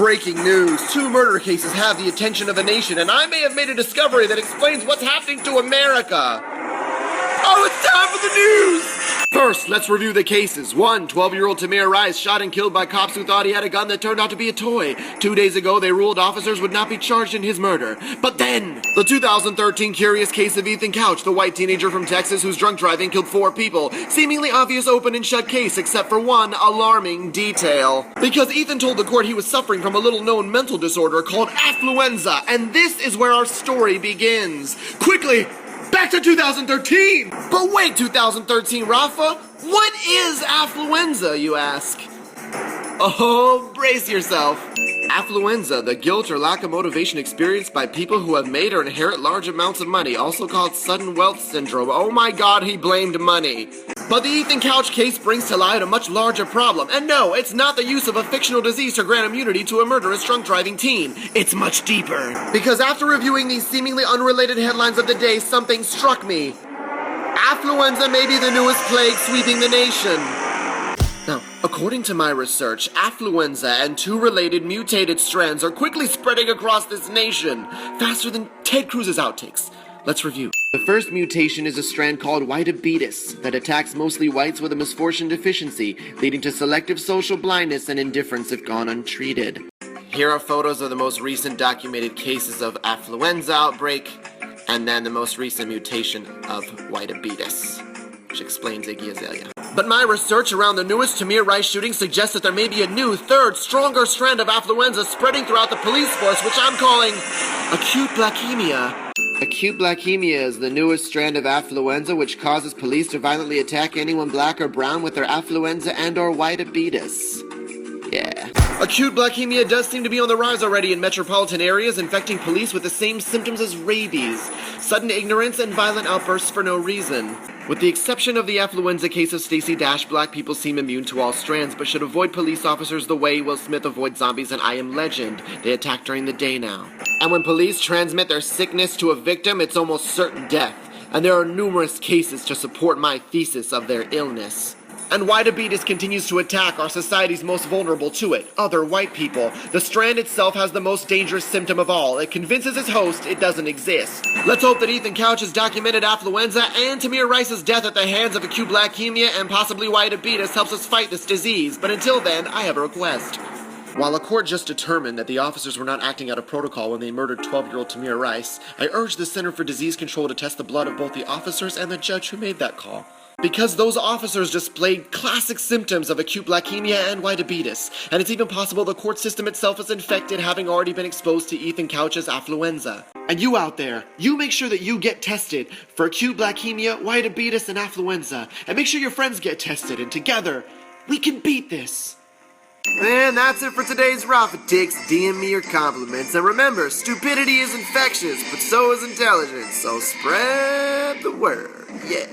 Breaking news. 2 murder cases have the attention of a nation, and I may have made a discovery that explains what's happening to America. Oh, it's time for the news! First, let's review the cases. 1, 12-year-old Tamir Rice shot and killed by cops who thought he had a gun that turned out to be a toy. 2 days ago, they ruled officers would not be charged in his murder. But then, the 2013 curious case of Ethan Couch, the white teenager from Texas whose drunk driving killed 4 people. Seemingly obvious open and shut case, except for one alarming detail. Because Ethan told the court he was suffering from a little-known mental disorder called affluenza, and this is where our story begins. Quickly! Back to 2013! But wait, 2013, Rafa? What is affluenza, you ask? Oh, brace yourself. Affluenza, the guilt or lack of motivation experienced by people who have made or inherit large amounts of money, also called sudden wealth syndrome. Oh my god, he blamed money. But the Ethan Couch case brings to light a much larger problem. And no, it's not the use of a fictional disease to grant immunity to a murderous drunk driving teen. It's much deeper. Because after reviewing these seemingly unrelated headlines of the day, something struck me. Affluenza may be the newest plague sweeping the nation. Now, according to my research, affluenza and 2 related mutated strands are quickly spreading across this nation, faster than Ted Cruz's outtakes. Let's review. The first mutation is a strand called whiteabetes that attacks mostly whites with a misfortune deficiency, leading to selective social blindness and indifference if gone untreated. Here are photos of the most recent documented cases of affluenza outbreak, and then the most recent mutation of whiteabetes, which explains Iggy Azalea. But my research around the newest Tamir Rice shooting suggests that there may be a new, third, stronger strand of affluenza spreading throughout the police force, which I'm calling acute blackemia. Acute blackemia is the newest strand of affluenza which causes police to violently attack anyone black or brown with their affluenza and or whiteabetes. Yeah. Acute blackemia does seem to be on the rise already in metropolitan areas, infecting police with the same symptoms as rabies. Sudden ignorance and violent outbursts for no reason. With the exception of the affluenza case of Stacey Dash, black people seem immune to all strands, but should avoid police officers the way Will Smith avoids zombies in I Am Legend. They attack during the day now. And when police transmit their sickness to a victim, it's almost certain death. And there are numerous cases to support my thesis of their illness. And whiteabetes continues to attack our society's most vulnerable to it, other white people. The strand itself has the most dangerous symptom of all. It convinces its host it doesn't exist. Let's hope that Ethan Couch's documented affluenza and Tamir Rice's death at the hands of acute blackemia and possibly whiteabetes helps us fight this disease. But until then, I have a request. While a court just determined that the officers were not acting out of protocol when they murdered 12-year-old Tamir Rice, I urge the Center for Disease Control to test the blood of both the officers and the judge who made that call. Because those officers displayed classic symptoms of acute blackemia and whiteabetes, and it's even possible the court system itself is infected, having already been exposed to Ethan Couch's affluenza. And you out there, you make sure that you get tested for acute blackemia, whiteabetes, and affluenza, and make sure your friends get tested, and together, we can beat this. And that's it for today's Rafa Ticks. DM me your compliments, and remember, stupidity is infectious, but so is intelligence, so spread the word, yeah.